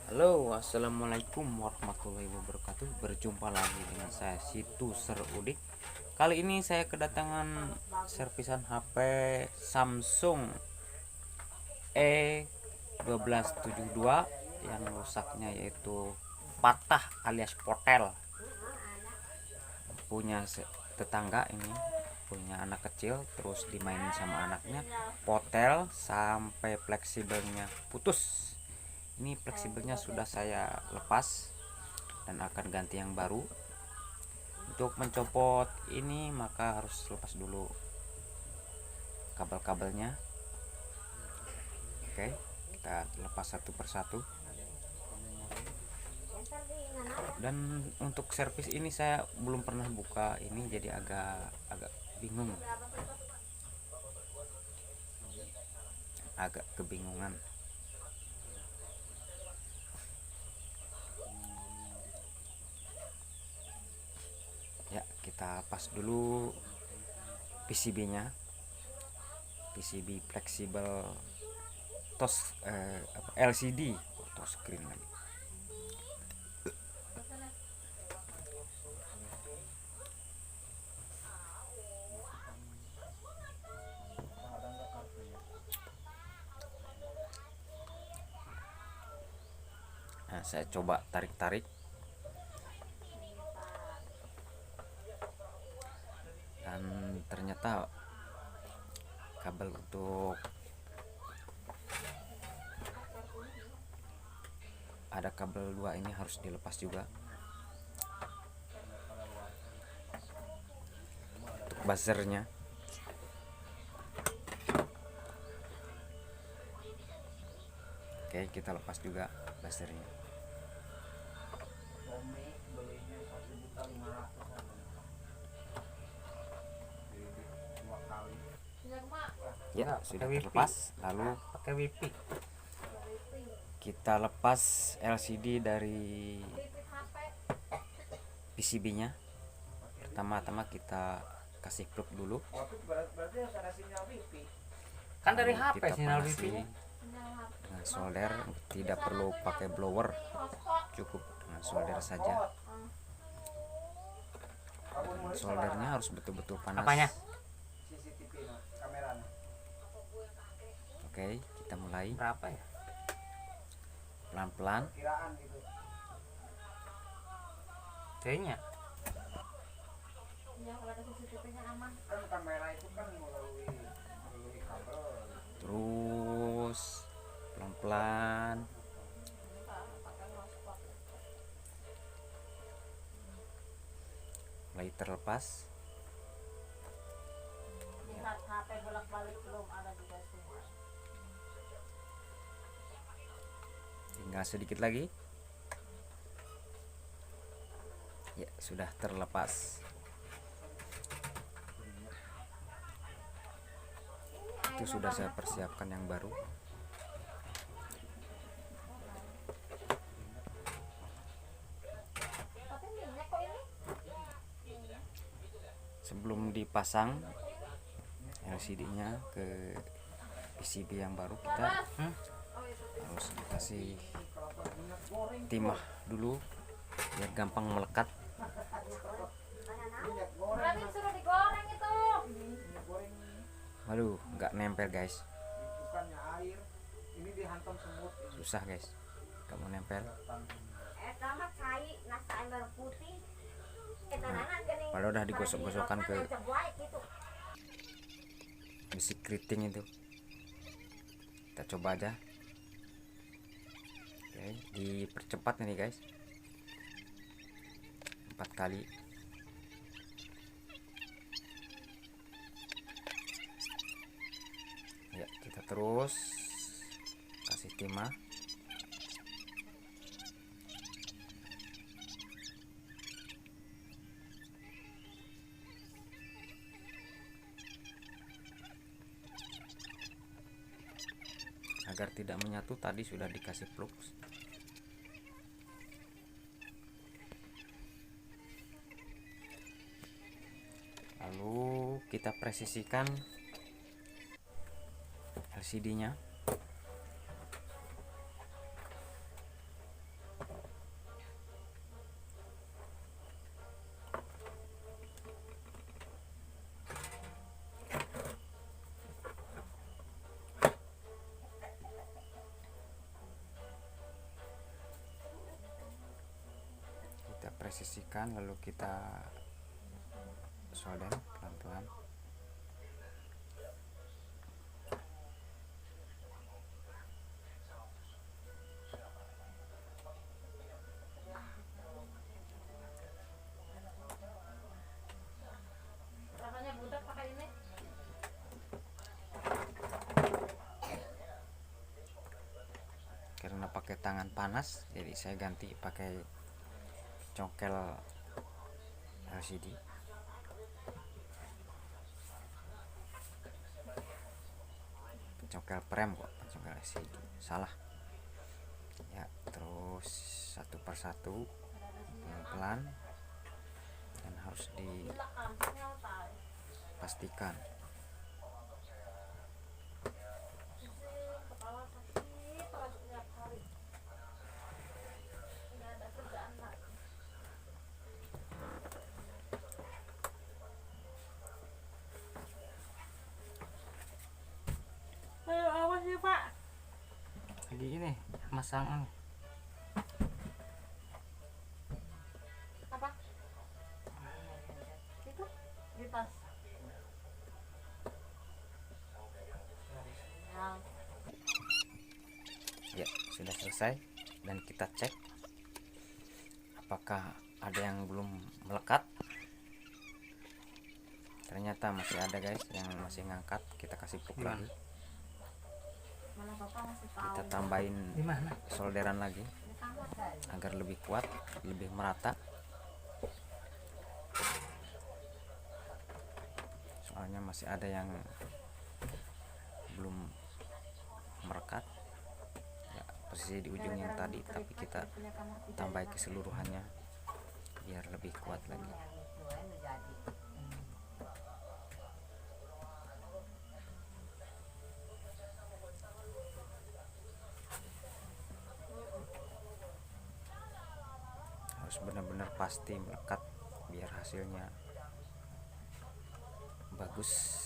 Halo, assalamualaikum warahmatullahi wabarakatuh. Berjumpa lagi dengan saya Situ Serudik. Kali ini saya kedatangan servisan HP Samsung E1272 yang rusaknya yaitu patah alias potel. Punya tetangga ini, punya anak kecil, terus dimainin sama anaknya, potel sampai fleksibelnya putus. Ini fleksibelnya sudah saya lepas dan akan ganti yang baru. Untuk mencopot ini maka harus lepas dulu kabel-kabelnya. Oke, kita lepas satu persatu. Dan untuk servis ini saya belum pernah buka ini, jadi agak bingung, agak kebingungan. Ya, kita pas dulu PCB-nya, PCB fleksibel LCD touch screen lagi. Nah, saya coba tarik-tarik dan ternyata kabel untuk ada kabel 2 ini harus dilepas juga. Untuk buzzernya, oke, kita lepas juga buzzernya. Ya, sudah terlepas. Lalu pakai wifi. kita lepas LCD dari PCB-nya. Pertama-tama kita kasih plug dulu. Kan dari Lalu HP kita sinyal panasi wifi-nya. dengan solder, tidak perlu pakai blower, cukup dengan solder saja. Dan soldernya harus betul-betul panas. Apanya? Oke, kita mulai Berapa ya? pelan-pelan. Kayaknya. Terus pelan-pelan. Mulai terlepas. Tinggal sedikit lagi. Ya, sudah terlepas. Itu sudah saya persiapkan yang baru. Sebelum dipasang LCD-nya ke PCB yang baru, kita harus kasih timah dulu biar gampang melekat. Waduh, nggak nempel guys. Susah guys, nggak mau nempel. Padahal udah digosok-gosokkan ke besi keriting itu. Kita coba aja. Oke, dipercepat nih guys, 4 kali. Ya, kita terus kasih timah. Agar tidak menyatu, tadi sudah dikasih plug. Lalu kita presisikan LCD-nya. presisikan, lalu kita solder pelan-pelan. Karena pakai tangan panas, jadi saya ganti pakai congkel LCD. Congkel prem kok, congkel LCD. Salah. Ya, terus satu persatu pelan-pelan dan harus dipastikan. Apa sih Pak? Lagi ini masang Apa? Itu di tas. Ya, sudah selesai dan kita cek apakah ada yang belum melekat. Ternyata masih ada guys yang masih ngangkat. Kita kasih puk Gimana? lagi, Mana Bapak masih tahu. kita tambahin di mana? solderan lagi Di kamar kan? agar lebih kuat, lebih merata. Soalnya masih ada yang belum merekat ya, posisi di ujung yang tadi, tapi kita tambah keseluruhannya biar lebih kuat lagi. Harus benar-benar pasti melekat biar hasilnya bagus.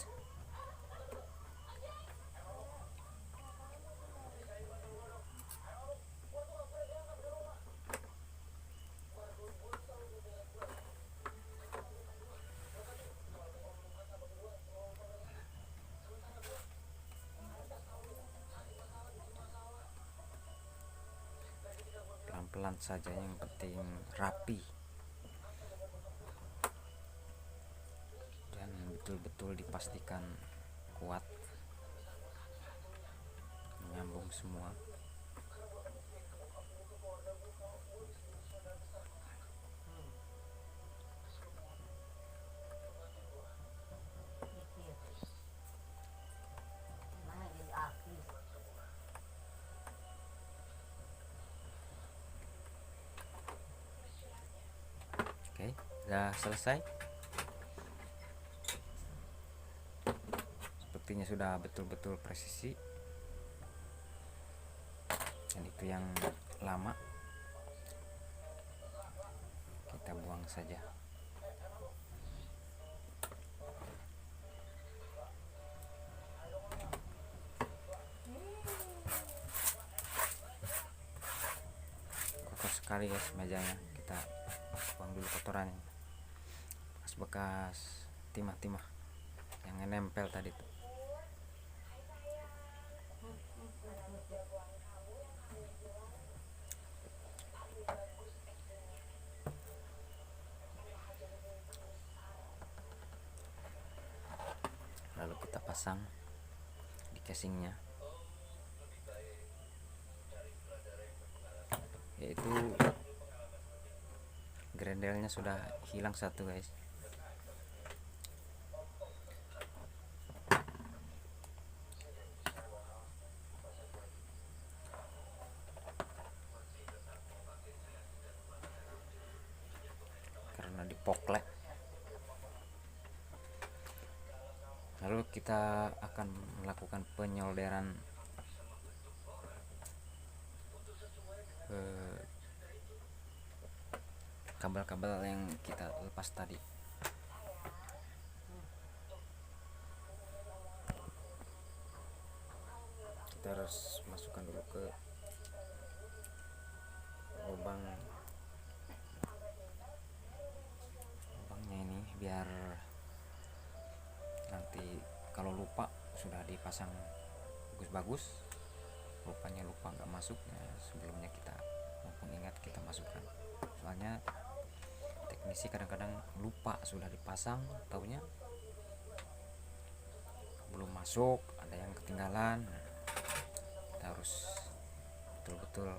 Pelan-pelan saja, yang penting rapi dan betul-betul dipastikan kuat, menyambung semua. Oke, sudah selesai. Sepertinya sudah betul-betul presisi. Dan itu yang lama kita buang saja. Kotor sekali guys mejanya, kita buang dulu kotorannya, bekas timah-timah yang nempel tadi tuh. Lalu kita pasang di casingnya, yaitu grendelnya sudah hilang satu guys. Karena dipoklek. Lalu kita akan melakukan penyolderan kabel-kabel yang kita lepas tadi. Kita harus masukkan dulu ke lubang dipasang bagus-bagus, rupanya lupa nggak masuk. Nah, sebelumnya kita maupun ingat kita masukkan, soalnya teknisi kadang-kadang lupa sudah dipasang, taunya belum masuk, ada yang ketinggalan. Kita harus betul-betul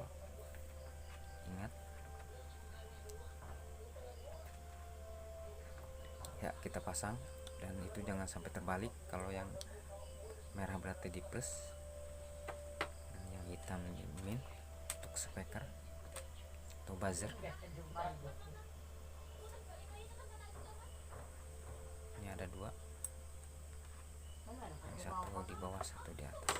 ingat. Ya, kita pasang, dan itu jangan sampai terbalik. Kalau yang merah berarti di plus dan yang hitam di min untuk speaker atau buzzer. Ini ada dua, yang satu di bawah, satu di atas.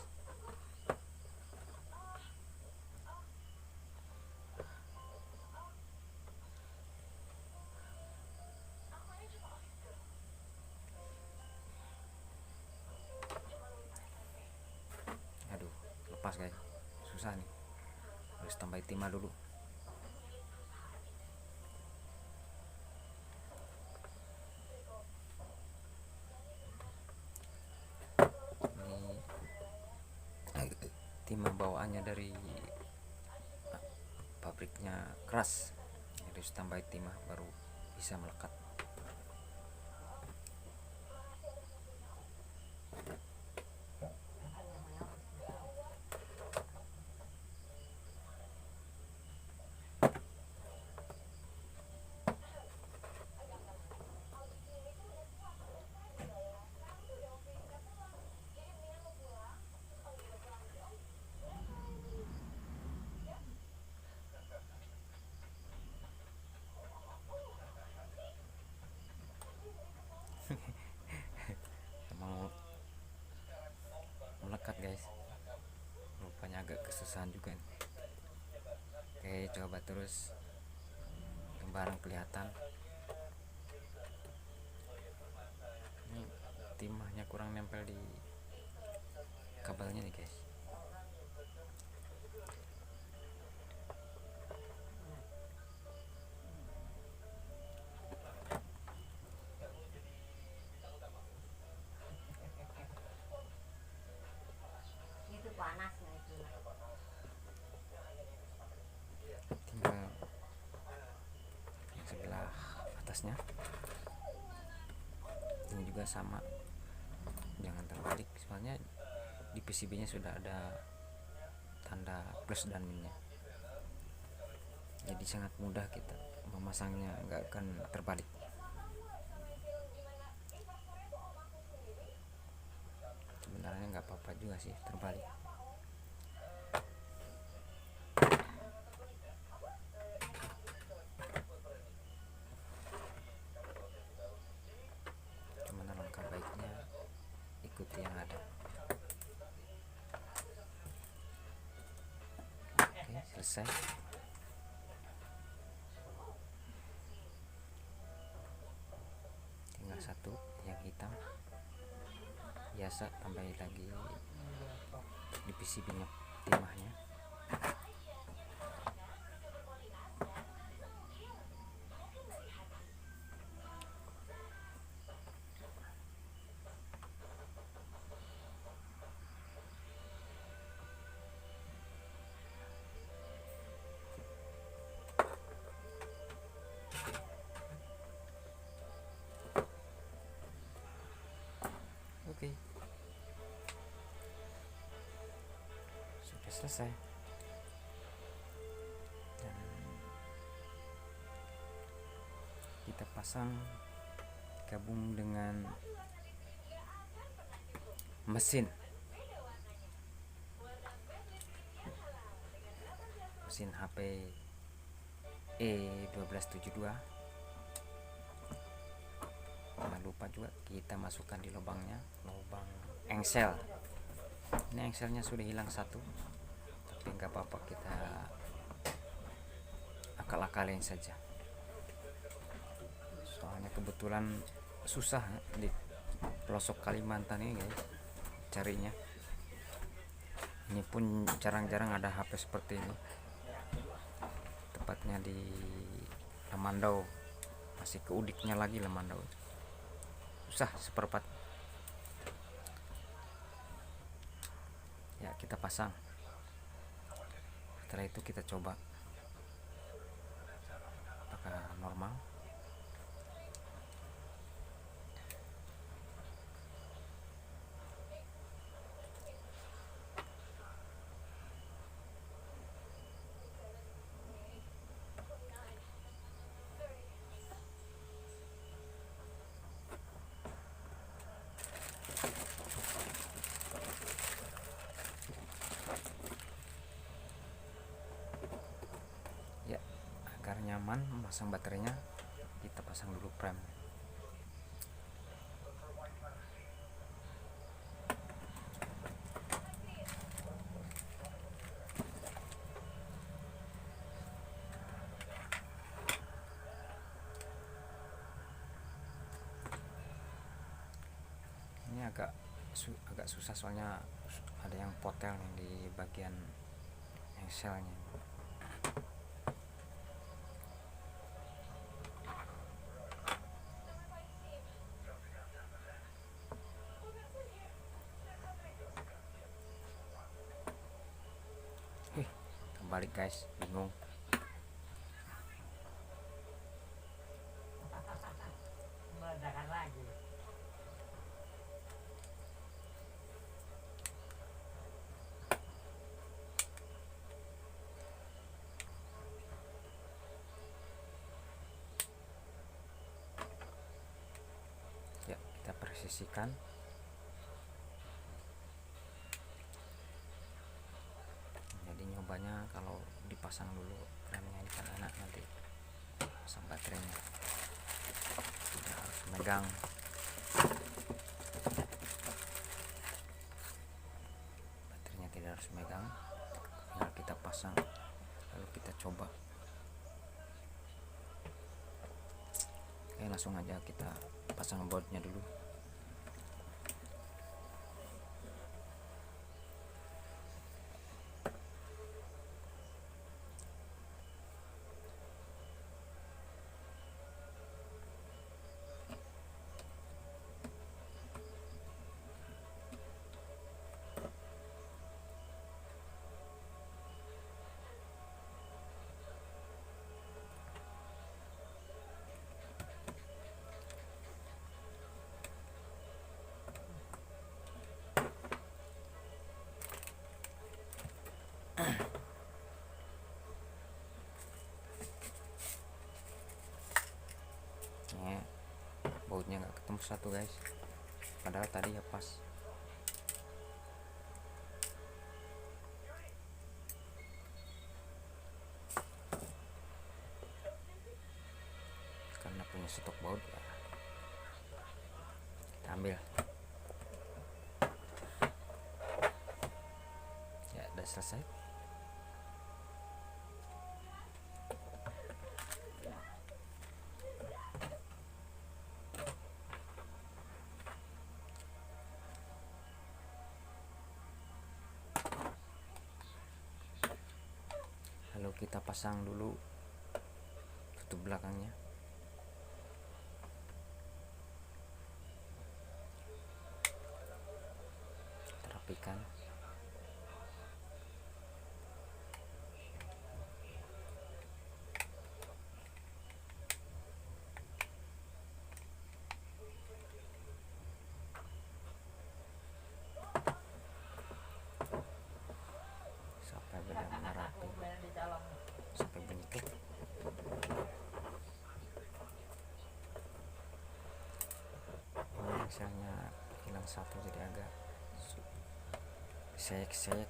Aduh, lepas guys, susah nih, harus tambah timah dulu. Ini timah bawaannya dari pabriknya keras, harus tambah timah baru bisa melekat. Mau melekat guys, rupanya agak kesusahan juga nih. Oke, coba terus bareng kelihatan. Ini timahnya kurang nempel di kabelnya nih guys. Itu panas nggak itu? Tinggal yang sebelah atasnya ini juga sama, jangan terbalik, soalnya di PCB nya sudah ada tanda plus dan minusnya, jadi sangat mudah kita memasangnya, nggak akan terbalik. Sebenarnya nggak apa-apa juga sih terbalik. Cuman alangkah baiknya ikuti yang ada. Oke, selesai. Tinggal satu yang hitam, biasa tambahin lagi di PCB nya timahnya. Oke, sudah selesai. Dan kita pasang gabung dengan mesin HP E1272. Jangan lupa juga kita masukkan di lubangnya, lubang engsel. Ini engselnya sudah hilang satu, tapi nggak apa-apa, kita akal-akalin saja, soalnya kebetulan susah di pelosok Kalimantan ini guys carinya. Ini pun jarang-jarang ada HP seperti ini, tepatnya di Lemandau, masih ke udiknya lagi Lemandau, susah seperempat. Ya, kita pasang. Setelah itu kita coba apakah normal. Ya, agar nyaman memasang baterainya, kita pasang dulu prem. Ini agak susah soalnya ada yang potel nih di bagian engselnya. Terbalik guys, bingung. Meledakan lagi. Ya, kita presisikan. Jadi nyobanya kalau dipasang dulu remnya ini kan enak, nanti pasang baterainya tidak harus megang. Baterainya tidak harus megang, tinggal kita pasang lalu kita coba. Oke, langsung aja kita pasang boardnya dulu. Bautnya nggak ketemu satu guys, padahal tadi ya pas. Karena punya stok baut ya, kita ambil. Ya, udah selesai. Lalu kita pasang dulu tutup belakangnya. Kita rapikan. Sampai benar-benar rapi, sampai bunyi klik. Ini misalnya hilang satu, jadi agak seyek-seyek.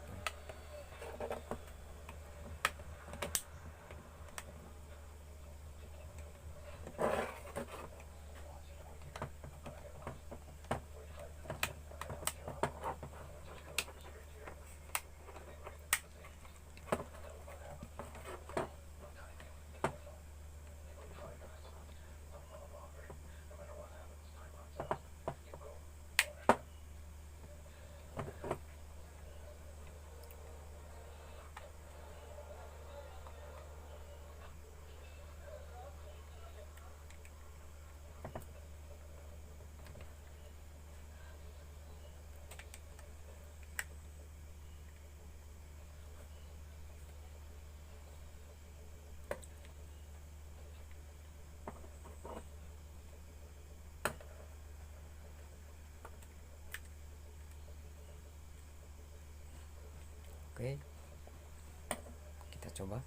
Oke, kita coba.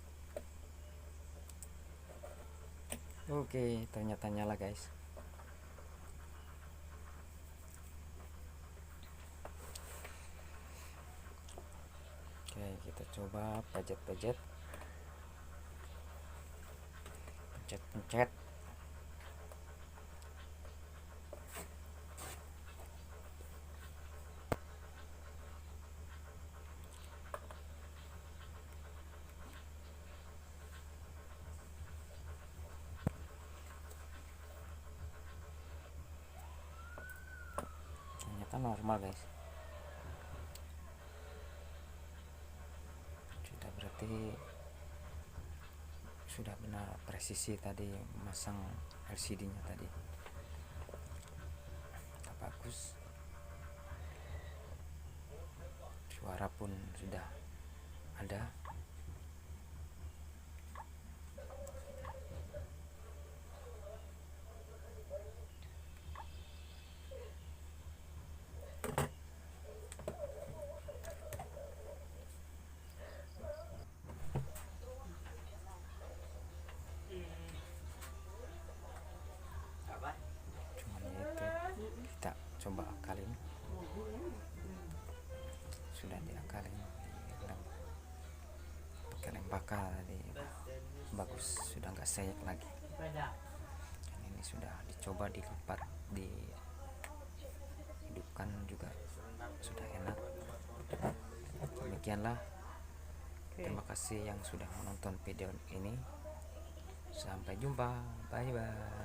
Oke, ternyata nyala guys. Oke, kita coba pencet-pencet, pencet-pencet. Ternyata normal guys. Sudah, berarti sudah benar presisi tadi masang LCD nya tadi. Sudah bagus, suara pun sudah ada. Cuman itu kita coba akalin, sudah diakalin, pakai lem bakar tadi bagus, sudah nggak seyek lagi. Dan ini sudah dicoba dilipat, dihidupkan juga sudah enak. Demikianlah, terima kasih yang sudah menonton video ini. Sampai jumpa, bye bye.